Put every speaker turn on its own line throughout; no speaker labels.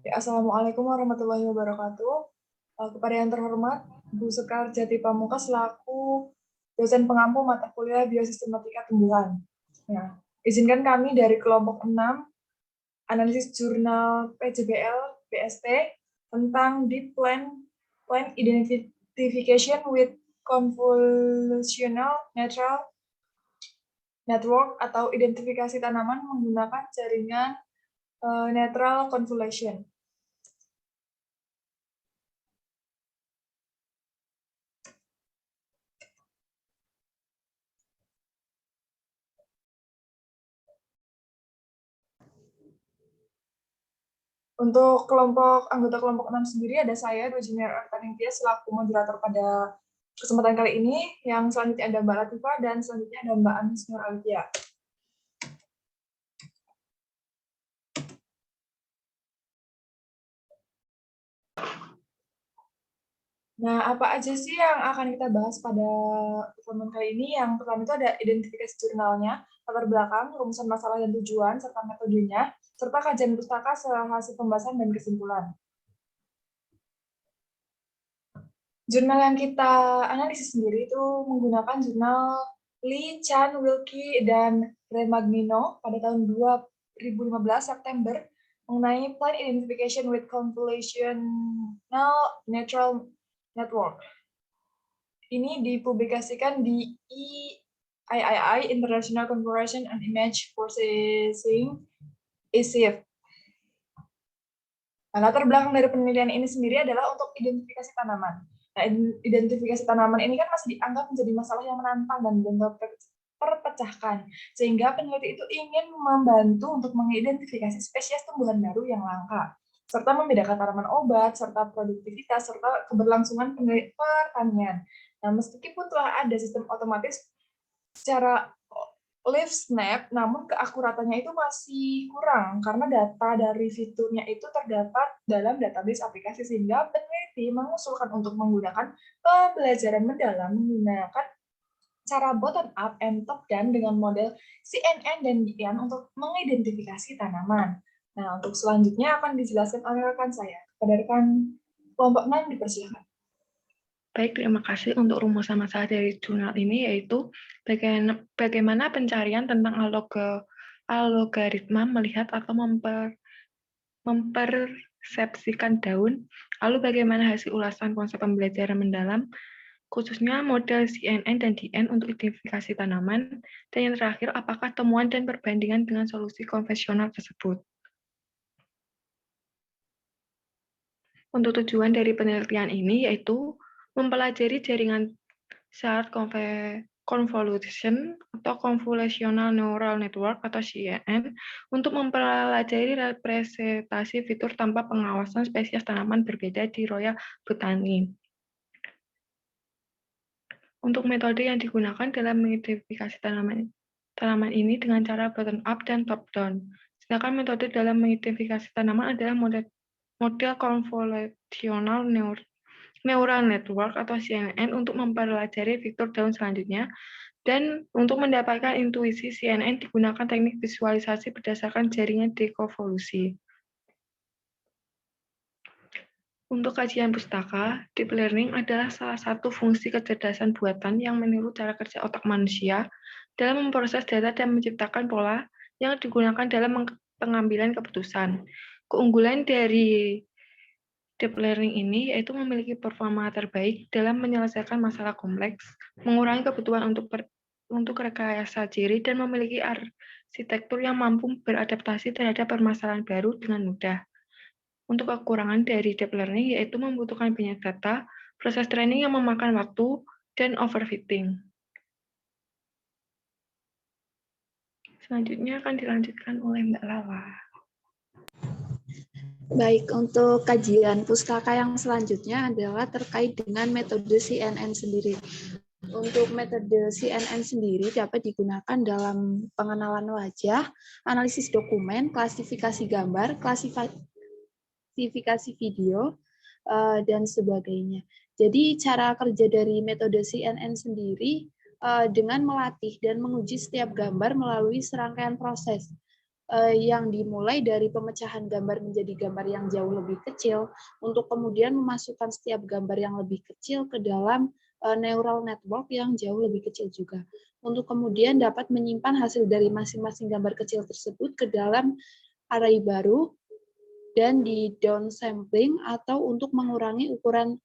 Assalamualaikum warahmatullahi wabarakatuh. Kepada yang terhormat, Bu Sekar Jati Pamungkas selaku dosen pengampu mata kuliah Biosistematika Tumbuhan. Nah, izinkan kami dari kelompok 6, analisis jurnal PJBL BST tentang Deep Plant Identification with Convolutional Neural Network atau identifikasi tanaman menggunakan jaringan Neutral Convolution. Untuk anggota kelompok 6 sendiri ada saya, Dua Junior Artaningtia, selaku moderator pada kesempatan kali ini. Yang selanjutnya ada Mbak Latifah dan selanjutnya ada Mbak Anis Nur Alifia. Nah, apa aja sih yang akan kita bahas pada pertemuan kali ini? Yang pertama itu ada identifikasi jurnalnya, latar belakang, rumusan masalah dan tujuan, serta metodenya, serta kajian pustaka hasil pembahasan dan kesimpulan. Jurnal yang kita analisis sendiri itu menggunakan jurnal Lee, Chan, Wilkie, dan Remagnino pada tahun 2015 September mengenai Plant Identification with Convolutional Neural Network. Ini dipublikasikan di EIII, International Conversion and Image Processing, ICIF. Nah, latar belakang dari penelitian ini sendiri adalah untuk identifikasi tanaman. Nah, identifikasi tanaman ini kan masih dianggap menjadi masalah yang menantang dan belum terpecahkan, sehingga peneliti itu ingin membantu untuk mengidentifikasi spesies tumbuhan baru yang langka, serta membedakan tanaman obat, serta produktivitas, serta keberlangsungan pertanian. Nah, meskipun telah ada sistem otomatis secara Leaf Snap, namun keakuratannya itu masih kurang karena data dari fiturnya itu terdapat dalam database aplikasi, sehingga peneliti mengusulkan untuk menggunakan pembelajaran mendalam menggunakan cara bottom up and top down dengan model CNN dan DIAN untuk mengidentifikasi tanaman. Nah, untuk selanjutnya akan dijelaskan oleh rekan saya. Pada rekan kelompok 6 dipersilakan.
Baik, terima kasih untuk rumusan masalah dari jurnal ini, yaitu bagaimana pencarian tentang algoritma melihat atau mempersepsikan daun, lalu bagaimana hasil ulasan konsep pembelajaran mendalam, khususnya model CNN dan DN untuk identifikasi tanaman, dan yang terakhir, apakah temuan dan perbandingan dengan solusi konvensional tersebut. Untuk tujuan dari penelitian ini yaitu mempelajari jaringan shard convolution atau convolutional neural network atau CNN untuk mempelajari representasi fitur tanpa pengawasan spesies tanaman berbeda di Royal Botany. Untuk metode yang digunakan dalam mengidentifikasi tanaman ini dengan cara bottom up dan top down. Sedangkan metode dalam mengidentifikasi tanaman adalah model convolutional neural network atau CNN untuk mempelajari fitur daun selanjutnya, dan untuk mendapatkan intuisi CNN digunakan teknik visualisasi berdasarkan jaringan dekonvolusi. Untuk kajian pustaka, deep learning adalah salah satu fungsi kecerdasan buatan yang meniru cara kerja otak manusia dalam memproses data dan menciptakan pola yang digunakan dalam pengambilan keputusan. Keunggulan dari deep learning ini yaitu memiliki performa terbaik dalam menyelesaikan masalah kompleks, mengurangi kebutuhan untuk rekayasa ciri, dan memiliki arsitektur yang mampu beradaptasi terhadap permasalahan baru dengan mudah. Untuk kekurangan dari deep learning yaitu membutuhkan banyak data, proses training yang memakan waktu, dan overfitting. Selanjutnya akan dilanjutkan oleh Mbak Lala.
Baik, untuk kajian pustaka yang selanjutnya adalah terkait dengan metode CNN sendiri. Untuk metode CNN sendiri dapat digunakan dalam pengenalan wajah, analisis dokumen, klasifikasi gambar, klasifikasi video, dan sebagainya. Jadi cara kerja dari metode CNN sendiri dengan melatih dan menguji setiap gambar melalui serangkaian proses. yang dimulai dari pemecahan gambar menjadi gambar yang jauh lebih kecil, untuk kemudian memasukkan setiap gambar yang lebih kecil ke dalam neural network yang jauh lebih kecil juga. Untuk kemudian dapat menyimpan hasil dari masing-masing gambar kecil tersebut ke dalam array baru, dan di downsampling atau untuk mengurangi ukuran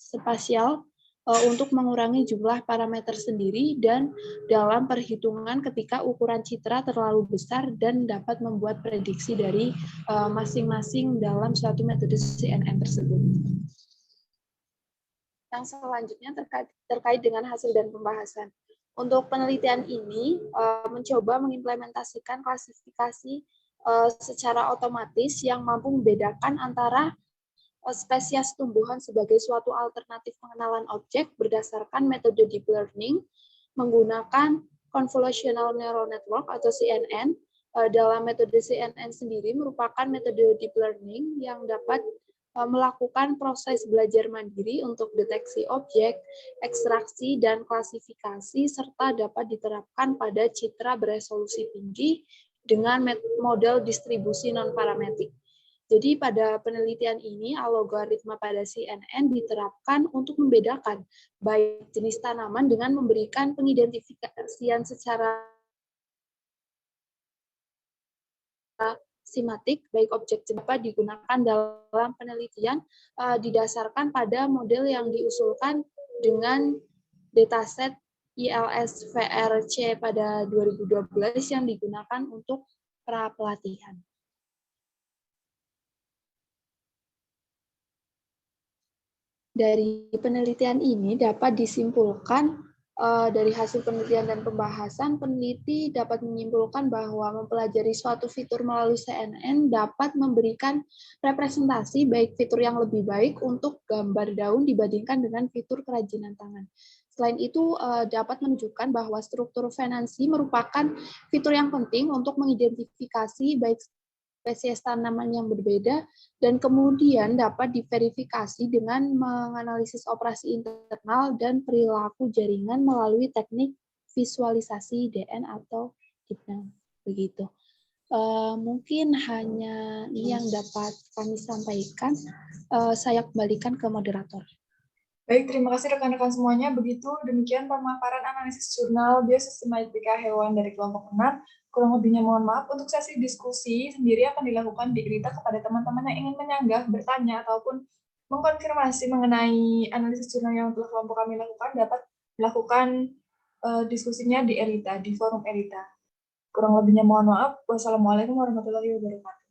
spasial untuk mengurangi jumlah parameter sendiri, dan dalam perhitungan ketika ukuran citra terlalu besar dan dapat membuat prediksi dari masing-masing dalam suatu metode CNN tersebut. Yang selanjutnya terkait dengan hasil dan pembahasan. Untuk penelitian ini mencoba mengimplementasikan klasifikasi secara otomatis yang mampu membedakan antara spesies tumbuhan sebagai suatu alternatif pengenalan objek berdasarkan metode deep learning menggunakan convolutional neural network atau CNN. Dalam metode CNN sendiri merupakan metode deep learning yang dapat melakukan proses belajar mandiri untuk deteksi objek, ekstraksi, dan klasifikasi, serta dapat diterapkan pada citra beresolusi tinggi dengan model distribusi non-parametrik. Jadi pada penelitian ini, algoritma pada CNN diterapkan untuk membedakan baik jenis tanaman dengan memberikan pengidentifikasian secara simatik, baik objek dapat digunakan dalam penelitian didasarkan pada model yang diusulkan dengan dataset ILS-VRC pada 2012 yang digunakan untuk pra-pelatihan. Dari penelitian ini dapat disimpulkan dari hasil penelitian dan pembahasan, peneliti dapat menyimpulkan bahwa mempelajari suatu fitur melalui CNN dapat memberikan representasi baik fitur yang lebih baik untuk gambar daun dibandingkan dengan fitur kerajinan tangan. Selain itu, dapat menunjukkan bahwa struktur venansi merupakan fitur yang penting untuk mengidentifikasi baik spesies tanaman yang berbeda, dan kemudian dapat diverifikasi dengan menganalisis operasi internal dan perilaku jaringan melalui teknik visualisasi DN atau deep learning. Begitu. Mungkin hanya ini yang dapat kami sampaikan. Saya kembalikan ke moderator.
Baik, terima kasih rekan-rekan semuanya. Begitu demikian pemaparan analisis jurnal biosistematika hewan dari kelompok 6. Kurang lebihnya mohon maaf. Untuk sesi diskusi sendiri akan dilakukan di Grita kepada teman-teman yang ingin menyanggah, bertanya, ataupun mengkonfirmasi mengenai analisis jurnal yang telah kelompok kami lakukan, dapat melakukan diskusinya di Erita, di forum Erita. Kurang lebihnya mohon maaf. Wassalamualaikum warahmatullahi wabarakatuh.